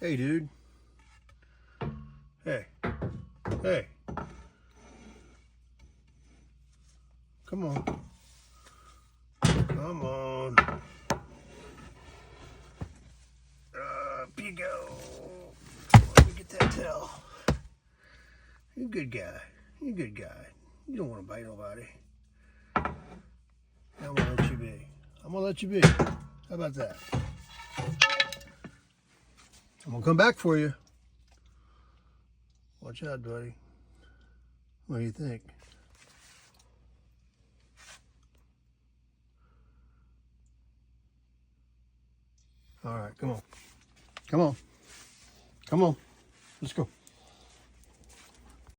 Hey, dude. Hey. Hey. Come on. Come on. Up you go. Let me get that tail. You're a good guy. You're a good guy. You don't want to bite nobody. I'm going to let you be. I'm going to let you be. How about that? I'm going to come back for you. Watch out, buddy. What do you think? All right, come on. Come on. Come on. Let's go.